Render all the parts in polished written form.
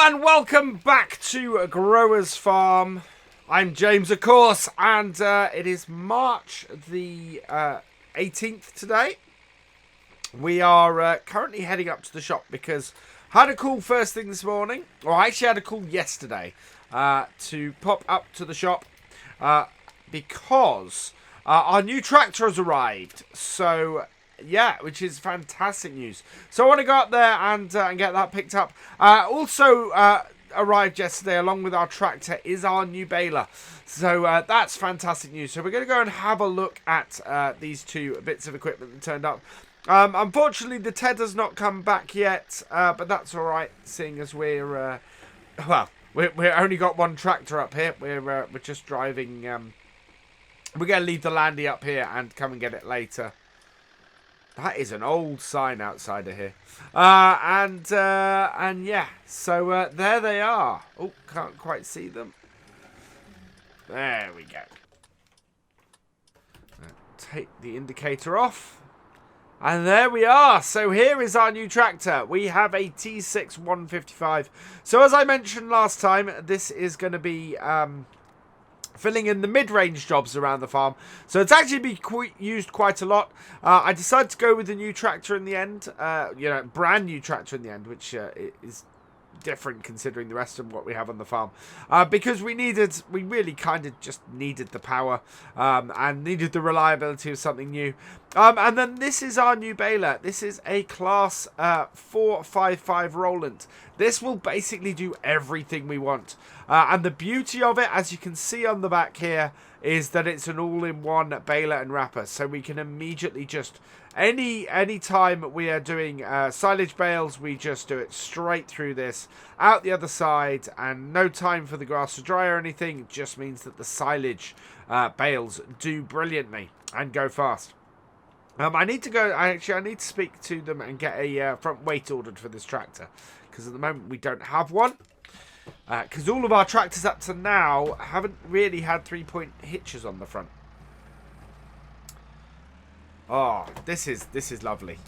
And welcome back to Growers Farm. I'm James, of course, and it is March the 18th today. We are currently heading up to the shop because I had a call first thing this morning, or I actually had a call yesterday to pop up to the shop because our new tractor has arrived. So yeah, which is fantastic news. So I want to go up there and get that picked up. Also arrived yesterday along with our tractor is our new baler. So that's fantastic news. So we're going to go and have a look at these two bits of equipment that turned up. Unfortunately, the TED has not come back yet, but that's all right, seeing as we're only got one tractor up here. We're just driving. We're going to leave the landy up here and come and get it later. That is an old sign outside of here. And yeah, so there they are. Oh, can't quite see them. There we go. Take the indicator off. And there we are. So here is our new tractor. We have a T6 155. So as I mentioned last time, this is going to be filling in the mid-range jobs around the farm. So it's actually been used quite a lot. I decided to go with the new tractor in the end. Brand new tractor in the end, which is different considering the rest of what we have on the farm. Because we really kind of just needed the power and needed the reliability of something new. And then this is our new baler. This is a class 455 Roland. This will basically do everything we want. And the beauty of it, as you can see on the back here, is that it's an all-in-one baler and wrapper. So we can immediately just, any time we are doing silage bales, we just do it straight through this, out the other side, and no time for the grass to dry or anything. It just means that the silage bales do brilliantly and go fast. I need to speak to them and get a front weight ordered for this tractor, because at the moment we don't have one. Because all of our tractors up to now haven't really had 3-point hitches on the front. Oh, this is lovely.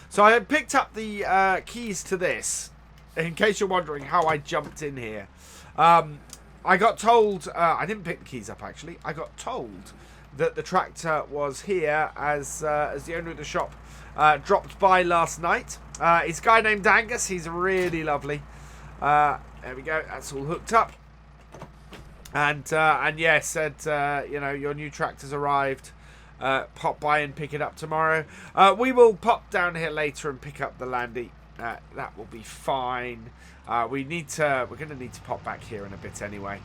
So I picked up the keys to this, in case you're wondering how I jumped in here. I got told, I didn't pick the keys up actually, I got told that the tractor was here as the owner of the shop dropped by last night. It's a guy named Angus. He's really lovely. There we go. That's all hooked up. And yeah, said your new tractor's arrived. Pop by and pick it up tomorrow. We will pop down here later and pick up the landy. That will be fine. We're going to need to pop back here in a bit anyway.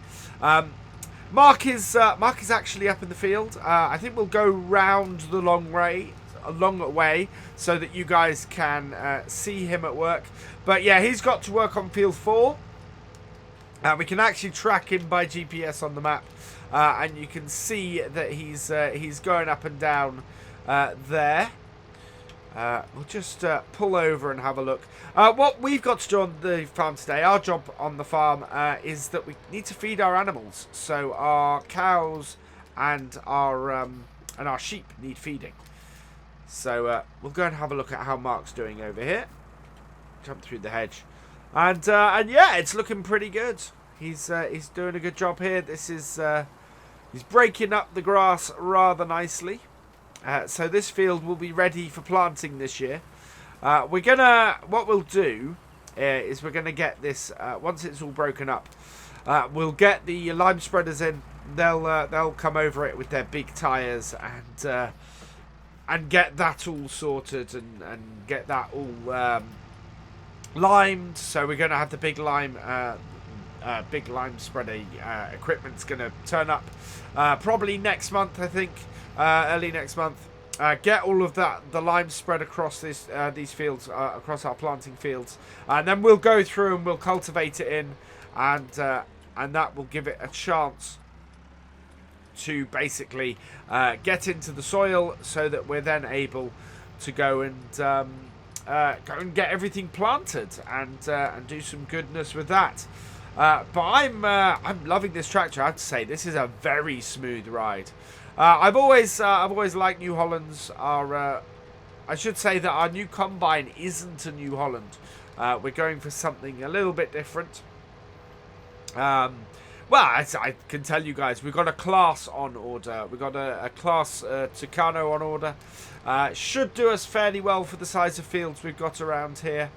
Mark is actually up in the field. I think we'll go round the long way so that you guys can see him at work. But yeah, he's got to work on field 4. We can actually track him by GPS on the map, and you can see that he's going up and down there. We'll just pull over and have a look. What we've got to do on the farm today, our job on the farm, is that we need to feed our animals. So our cows and our sheep need feeding. So we'll go and have a look at how Mark's doing over here. Jump through the hedge, and yeah, it's looking pretty good. He's doing a good job here. This is he's breaking up the grass rather nicely. So this field will be ready for planting this year. What we'll do is we're gonna get this once it's all broken up. We'll get the lime spreaders in. They'll come over it with their big tires and get that all sorted and get that all limed. So we're gonna have the big lime spreader equipment's gonna turn up probably next month, I think. Early next month. Get all of the lime spread across these fields, across our planting fields, and then we'll go through and we'll cultivate it in, and that will give it a chance to basically get into the soil, so that we're then able to go and get everything planted and do some goodness with that. But I'm loving this tractor. I have to say, this is a very smooth ride. I've always liked New Hollands. I should say that our new combine isn't a New Holland. We're going for something a little bit different. Well, as I can tell you guys, we've got a class on order. We've got a class Tucano on order. Should do us fairly well for the size of fields we've got around here.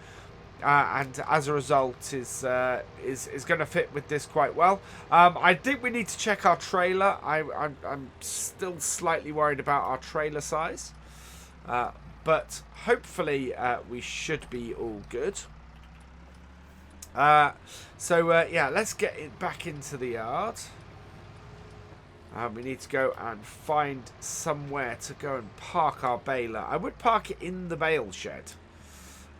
And as a result is going to fit with this quite well. I think we need to check our trailer. I'm still slightly worried about our trailer size. But hopefully we should be all good. Yeah, let's get it back into the yard. We need to go and find somewhere to go and park our baler. I would park it in the bale shed.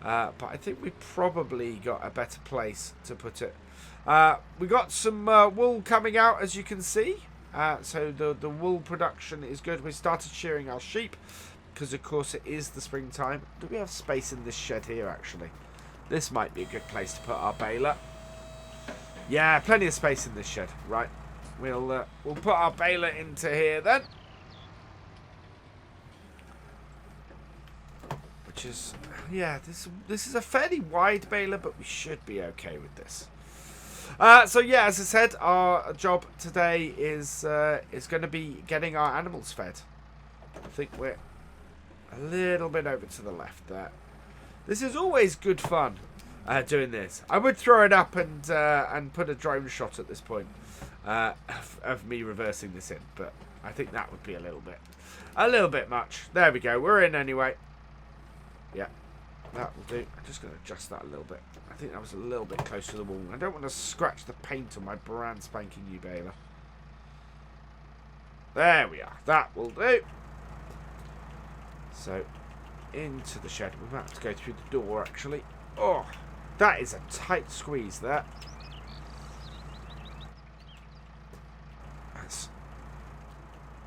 But I think we probably got a better place to put it. We got some wool coming out, as you can see. So the wool production is good. We started shearing our sheep because, of course, it is the springtime. Do we have space in this shed here, actually? This might be a good place to put our baler. Yeah, plenty of space in this shed. Right, we'll put our baler into here then. Which is, yeah, this is a fairly wide baler, but we should be okay with this. So yeah, as I said, our job today is going to be getting our animals fed. I think we're a little bit over to the left there. This is always good fun, doing this. I would throw it up and put a drone shot at this point of me reversing this in, but I think that would be a little bit much. There we go. We're in anyway. Yeah, that will do. I'm just going to adjust that a little bit. I think that was a little bit close to the wall. I don't want to scratch the paint on my brand spanking new baler. There we are. That will do. So, into the shed. We might have to go through the door, actually. Oh, that is a tight squeeze there. Let's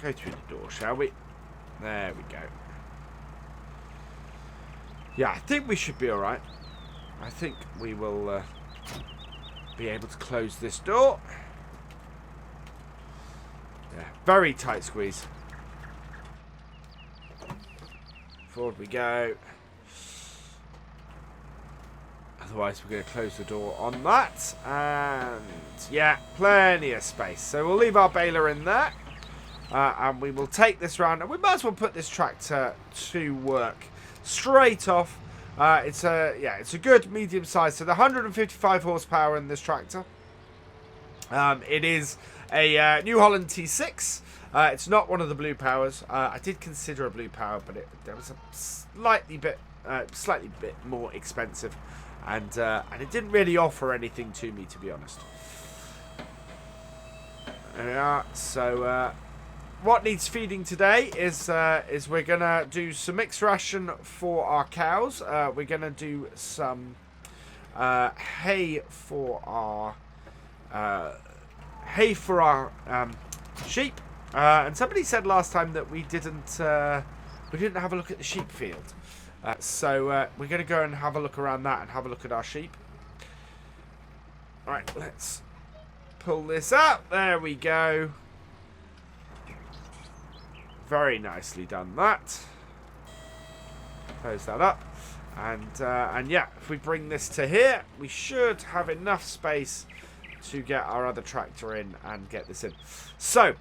go through the door, shall we? There we go. Yeah, I think we should be alright. I think we will be able to close this door. Yeah, very tight squeeze. Forward we go. Otherwise, we're going to close the door on that. And yeah, plenty of space. So we'll leave our baler in there. And we will take this round. And we might as well put this tractor to work straight off. It's a good medium size. So the 155 horsepower in this tractor. It is a New Holland T6. It's not one of the blue powers. I did consider a blue power, but there was a slightly bit more expensive, and it didn't really offer anything to me, to be honest. There we are. So what needs feeding today is we're gonna do some mixed ration for our cows. We're gonna do some hay for our sheep. And somebody said last time that we didn't have a look at the sheep field. So we're going to go and have a look around that and have a look at our sheep. Alright, let's pull this up. There we go. Very nicely done that. Close that up. And yeah, if we bring this to here, we should have enough space to get our other tractor in and get this in. So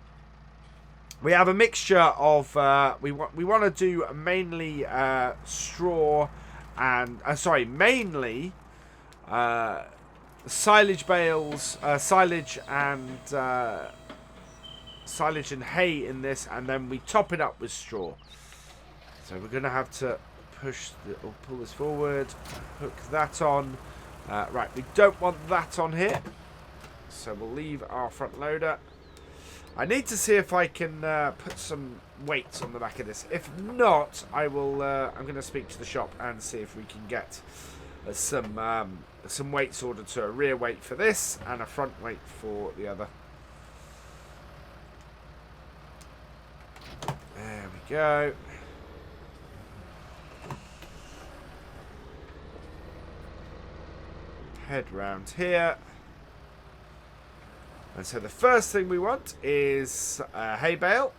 we have a mixture of we want to do mainly straw and mainly silage bales, silage and hay in this, and then we top it up with straw. So we're gonna have to pull this forward, hook that on. Right, we don't want that on here, so we'll leave our front loader. I need to see if I can put some weights on the back of this. If not, I will. I'm going to speak to the shop and see if we can get some weights ordered. So a rear weight for this and a front weight for the other. There we go. Head round here. And so the first thing we want is a hay bale.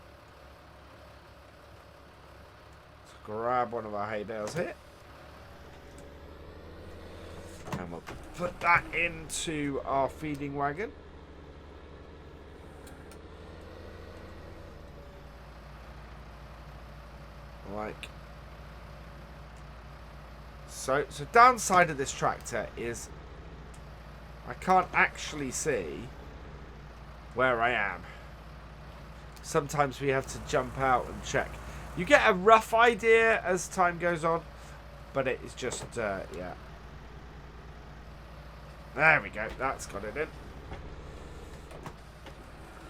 Let's grab one of our hay bales here. And we'll put that into our feeding wagon. Like so. So downside of this tractor is I can't actually see where I am. Sometimes we have to jump out and check. You get a rough idea as time goes on, but it is just yeah. There we go. That's got it in.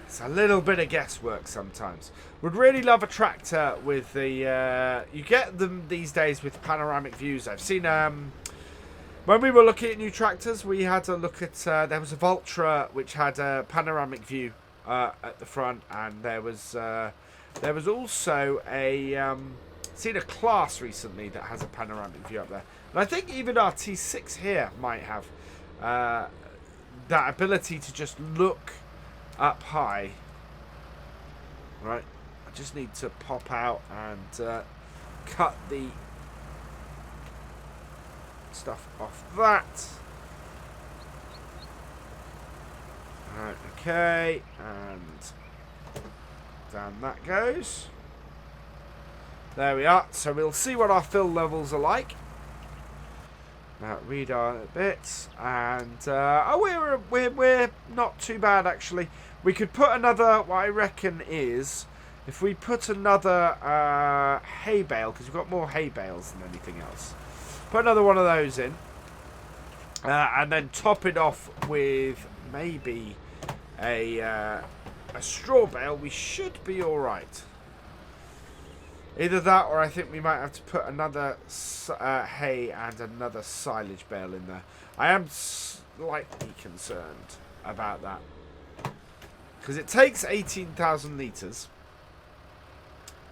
It's a little bit of guesswork sometimes. Would really love a tractor with the... you get them these days with panoramic views. I've seen... when we were looking at new tractors, we had a look at... there was a Valtra which had a panoramic view at the front. And there was also a... seen a class recently that has a panoramic view up there. And I think even our T6 here might have that ability to just look up high. Right, I just need to pop out and cut the stuff off that. Right, okay, and down that goes. There we are. So we'll see what our fill levels are like. Now read our bits, and oh, we're not too bad actually. We could put another. What I reckon is, if we put another hay bale, because we've got more hay bales than anything else. Put another one of those in, and then top it off with maybe a straw bale. We should be all right. Either that, or I think we might have to put another hay and another silage bale in there. I am slightly concerned about that, because it takes 18,000 litres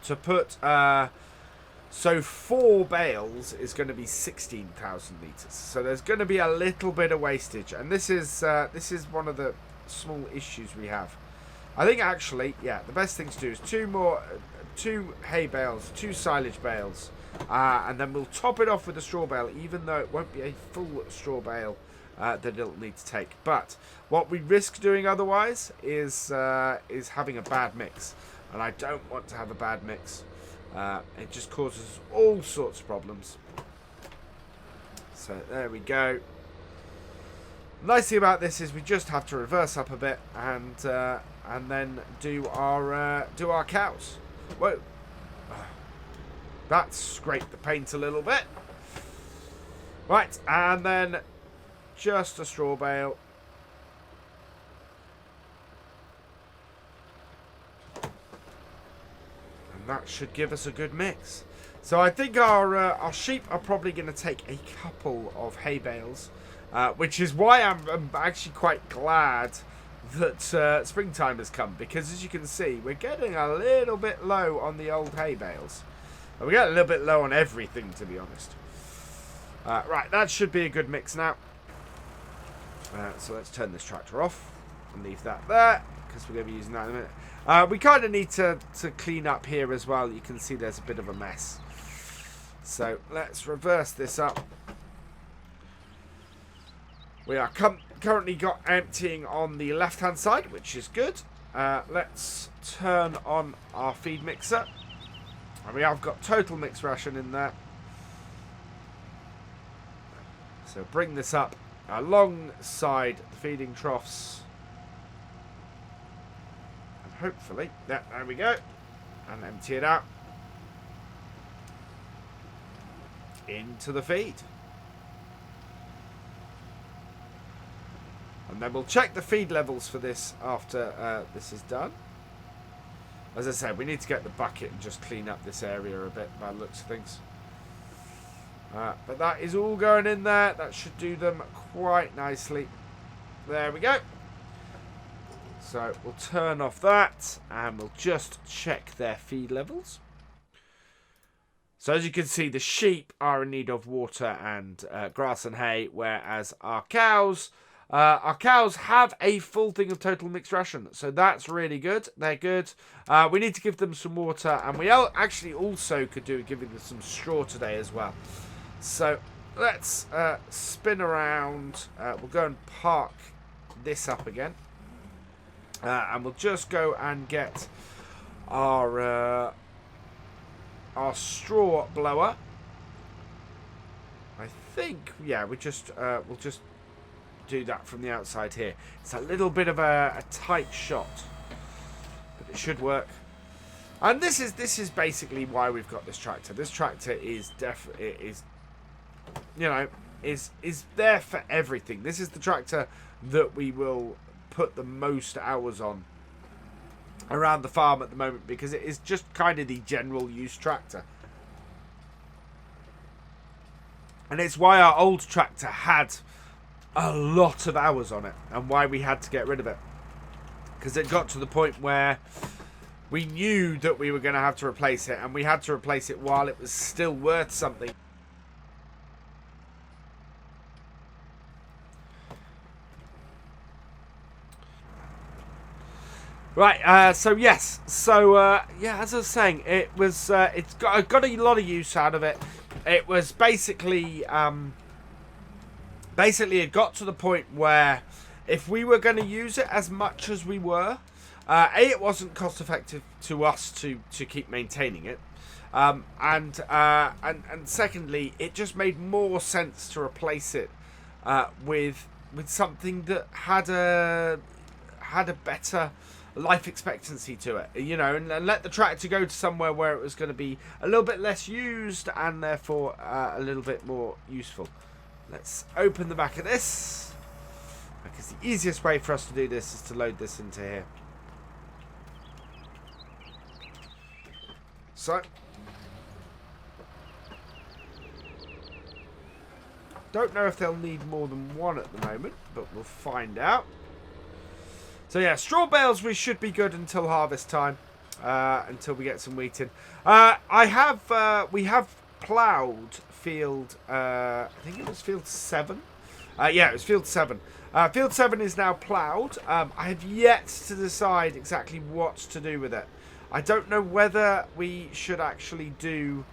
to put... so 4 bales is going to be 16,000 litres. So there's going to be a little bit of wastage. And this is one of the small issues we have. I think actually, yeah, the best thing to do is 2 hay bales, 2 silage bales, and then we'll top it off with a straw bale, even though it won't be a full straw bale that it'll need to take. But what we risk doing otherwise is having a bad mix, and I don't want to have a bad mix. It just causes all sorts of problems. So there we go. Nice thing about this is we just have to reverse up a bit and then do our cows. Whoa. That scraped the paint a little bit. Right, and then just a straw bale. And that should give us a good mix. So I think our sheep are probably going to take a couple of hay bales, which is why I'm actually quite glad that springtime has come, because as you can see, we're getting a little bit low on the old hay bales. We get a little bit low on everything, to be honest. Right, that should be a good mix now. So let's turn this tractor off and leave that there, because we're going to be using that in a minute. We kind of need to clean up here as well. You can see there's a bit of a mess. So let's reverse this up. We are currently got emptying on the left hand side, which is good. Let's turn on our feed mixer, and we have got total mix ration in there. So bring this up alongside the feeding troughs, and hopefully there we go, and empty it out into the feed. And then we'll check the feed levels for this after this is done. As I said, we need to get the bucket and just clean up this area a bit by the looks of things. But that is all going in there. That should do them quite nicely. There we go. So we'll turn off that and we'll just check their feed levels. So as you can see, the sheep are in need of water and grass and hay, whereas our cows have a full thing of total mixed ration. So that's really good. They're good. We need to give them some water, and we actually also could do giving them some straw today as well. So let's spin around. We'll go and park this up again. And we'll just go and get our straw blower. I think, yeah, we'll just do that from the outside here. It's a little bit of a tight shot, but it should work. And this is basically why we've got this tractor. This tractor is is there for everything. This is the tractor that we will put the most hours on around the farm at the moment, because it is just kind of the general use tractor. And it's why our old tractor had a lot of hours on it, and why we had to get rid of it, because it got to the point where we knew that we were going to have to replace it, and we had to replace it while it was still worth something. Right, so yes, so yeah, as I was saying, it was I got a lot of use out of it. It was basically it got to the point where if we were going to use it as much as we were, it wasn't cost effective to us to keep maintaining it, and secondly, it just made more sense to replace it with something that had a better life expectancy to it, you know, and let the tractor go to somewhere where it was going to be a little bit less used and therefore a little bit more useful. Let's open the back of this, because the easiest way for us to do this is to load this into here. So, don't know if they'll need more than one at the moment, but we'll find out. So yeah, straw bales, we should be good until harvest time, until we get some wheat in. We have ploughed field, I think it was field 7. Yeah, it was field 7. Field 7 is now ploughed. I have yet to decide exactly what to do with it. I don't know whether we should actually do,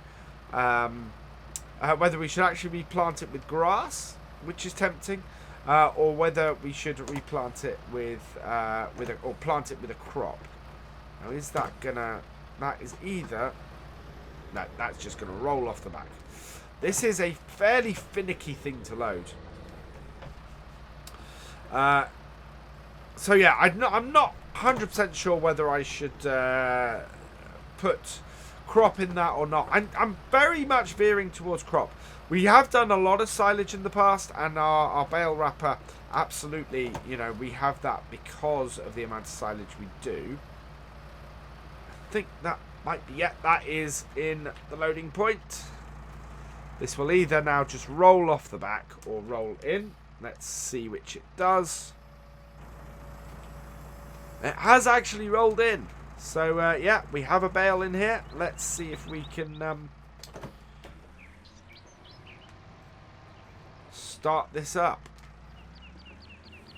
whether we should actually replant it with grass, which is tempting. Or whether we should replant it or plant it with a crop. Now, is that gonna? That is either. No, that's just gonna roll off the back. This is a fairly finicky thing to load. So yeah, I'm not 100% sure whether I should put crop in that or not. I'm very much veering towards crop. We have done a lot of silage in the past, and our bale wrapper, absolutely, you know, we have that because of the amount of silage we do. I think that might be it. That is in the loading point. This will either now just roll off the back or roll in. Let's see which it does. It has actually rolled in. So, yeah, we have a bale in here. Let's see if we can start this up.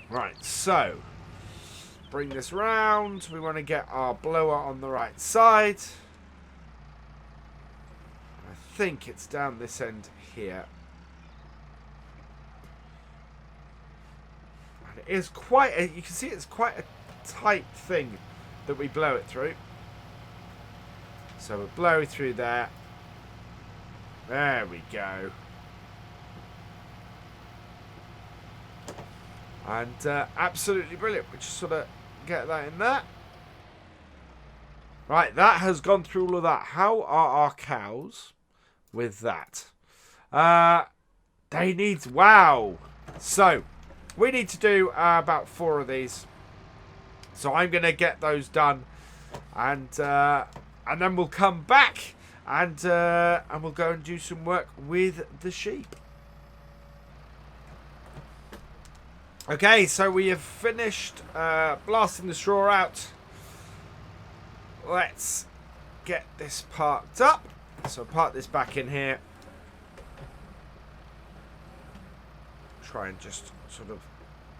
Right, so bring this round. We want to get our blower on the right side. I think it's down this end here. And it is quite you can see it's quite a tight thing that we blow it through. So we'll blow through there. There we go. And absolutely brilliant. We just sort of get that in there. Right, that has gone through all of that. How are our cows with that? They need... Wow. So, we need to do about 4 of these. So I'm going to get those done. And then we'll come back and we'll go and do some work with the sheep. Okay, so we have finished blasting the straw out. Let's get this parked up. So park this back in here. Try and just sort of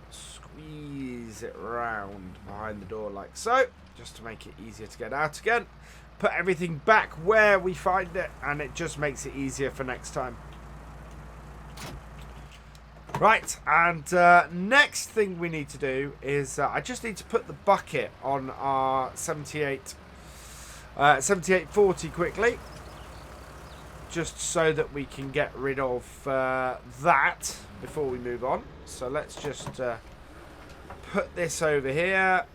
squeeze it round behind the door like so, just to make it easier to get out again. Put everything back where we find it, and it just makes it easier for next time. Right, and next thing we need to do is I just need to put the bucket on our 7840 quickly, just so that we can get rid of that before we move on. So let's just put this over here,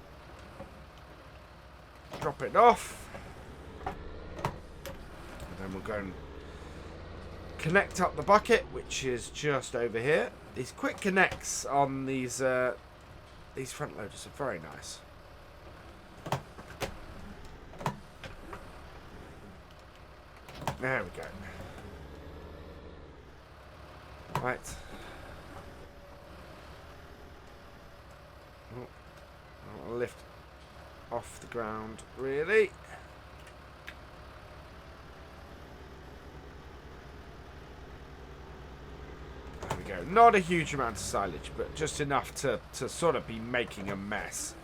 drop it off, and then we'll go and connect up the bucket, which is just over here. These quick connects on these front loaders are very nice. There we go. Right. Oh, I'll lift off the ground, really. There we go. Not a huge amount of silage, but just enough to sort of be making a mess.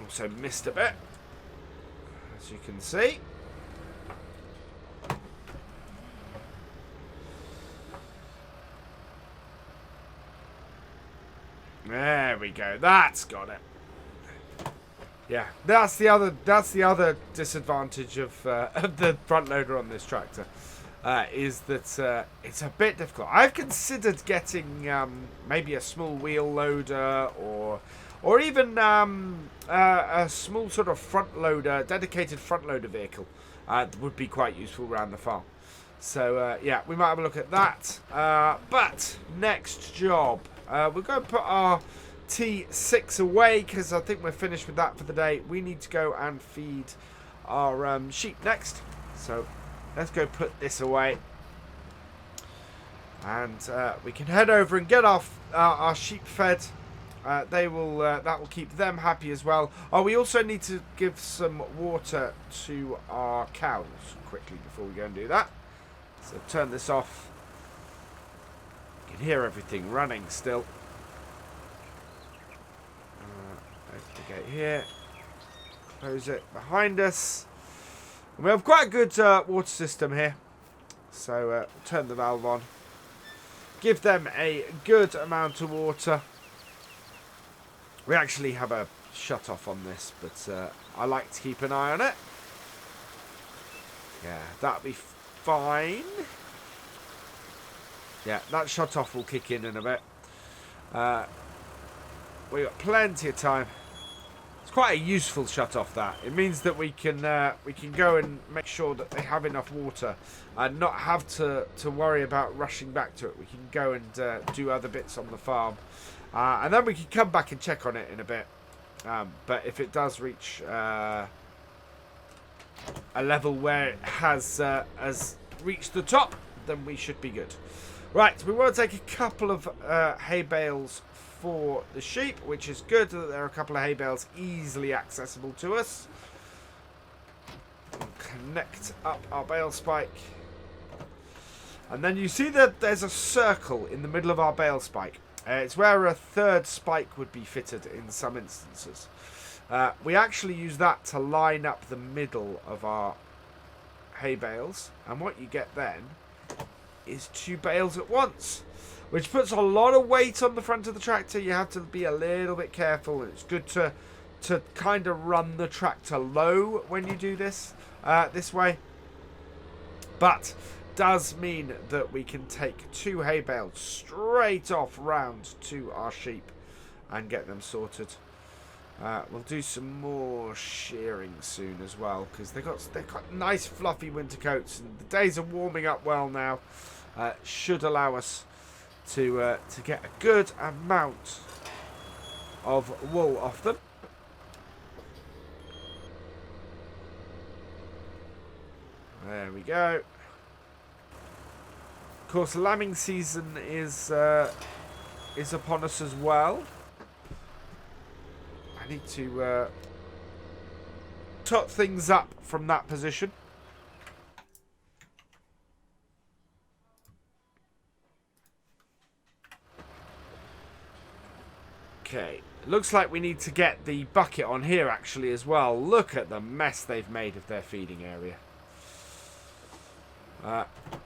Also missed a bit, as you can see. There we go. That's got it. Yeah, that's the other disadvantage of the front loader on this tractor, is that it's a bit difficult. I've considered getting maybe a small wheel loader or even a small sort of front loader, dedicated front loader vehicle that would be quite useful around the farm. So yeah, we might have a look at that. But next job. We're going to put our T6 away because I think we're finished with that for the day. We need to go and feed our sheep next. So let's go put this away. And we can head over and get our sheep fed. That will keep them happy as well. Oh, we also need to give some water to our cows quickly before we go and do that. So turn this off. You can hear everything running still. Open the gate here. Close it behind us. And we have quite a good water system here. So turn the valve on. Give them a good amount of water. We actually have a shut off on this, but I like to keep an eye on it. Yeah, that'll be fine. Yeah, that shut off will kick in a bit. We've got plenty of time. It's quite a useful shut off. That it means that we can go and make sure that they have enough water and not have to worry about rushing back to it. We can go and do other bits on the farm, and then we can come back and check on it in a bit. But if it does reach a level where it has reached the top, then we should be good. Right, we want to take a couple of hay bales for the sheep, which is good that there are a couple of hay bales easily accessible to us. Connect up our bale spike. And then you see that there's a circle in the middle of our bale spike. It's where a third spike would be fitted in some instances. We actually use that to line up the middle of our hay bales. And what you get then is 2 bales at once, which puts a lot of weight on the front of the tractor. You have to be a little bit careful. It's good to kind of run the tractor low when you do this this way, but does mean that we can take 2 hay bales straight off round to our sheep and get them sorted. We'll do some more shearing soon as well, because they've got nice fluffy winter coats, and the days are warming up well now. Should allow us to get a good amount of wool off them. There we go. Of course, lambing season is upon us as well. I need to tot things up from that position. Okay, looks like we need to get the bucket on here actually as well. Look at the mess they've made of their feeding area.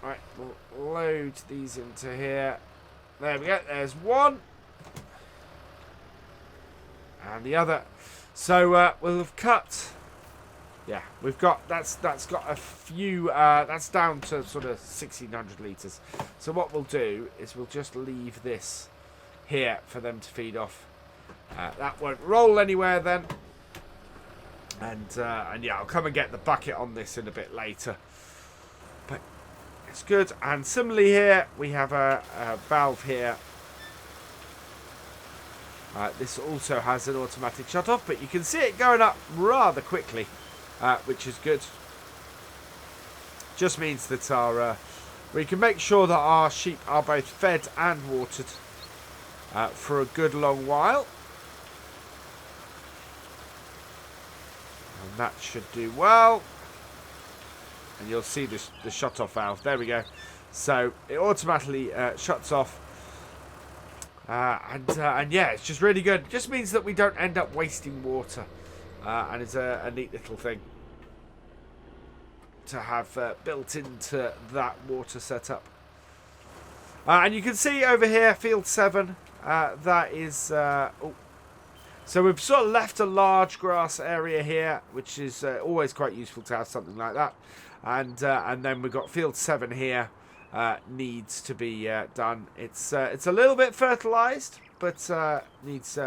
Right, we'll load these into here. There we go. There's one. And the other. So we'll have cut. Yeah, we've got that's got a few. That's down to sort of 1,600 litres. So what we'll do is we'll just leave this here for them to feed off. That won't roll anywhere then. And yeah, I'll come and get the bucket on this in a bit later. But it's good. And similarly here, we have a valve here. This also has an automatic shut off, but you can see it going up rather quickly, which is good. Just means that our we can make sure that our sheep are both fed and watered for a good long while. And that should do well. And you'll see this, the shut off valve. There we go. So it automatically shuts off. And yeah, it's just really good. It just means that we don't end up wasting water. And it's a neat little thing to have built into that water setup. And you can see over here, field 7, that is... oh. So we've sort of left a large grass area here, which is always quite useful to have something like that. And then we've got field 7 here. Needs to be done. It's a little bit fertilized, but needs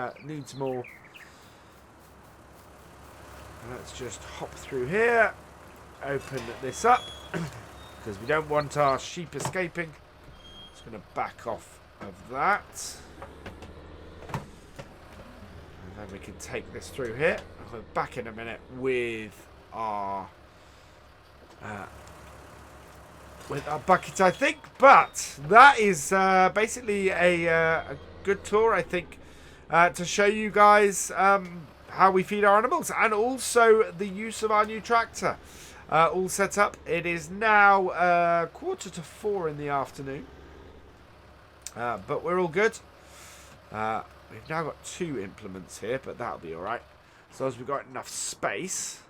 more. Let's just hop through here, open this up because we don't want our sheep escaping. Just going to back off of that, and then we can take this through here. I'll be back in a minute with our bucket, I think. But that is basically a good tour, I think, to show you guys how we feed our animals, and also the use of our new tractor. All set up. It is now 3:45 in the afternoon, but we're all good. We've now got 2 implements here, but that'll be alright, as long as we've got enough space.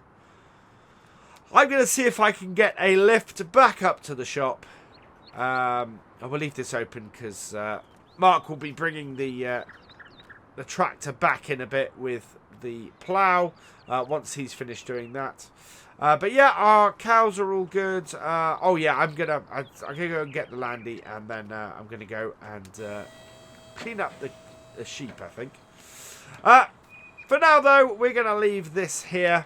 I'm going to see if I can get a lift back up to the shop. I will leave this open because Mark will be bringing the tractor back in a bit with the plough once he's finished doing that. But yeah, our cows are all good. Oh yeah, I'm gonna go and get the landy, and then I'm gonna go and clean up the sheep, I think. For now though, we're gonna leave this here.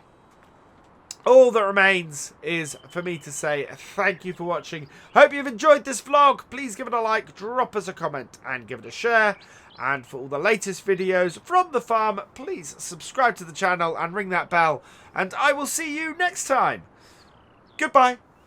All that remains is for me to say thank you for watching. Hope you've enjoyed this vlog. Please give it a like, drop us a comment, and give it a share. And for all the latest videos from the farm, please subscribe to the channel and ring that bell. And I will see you next time. Goodbye.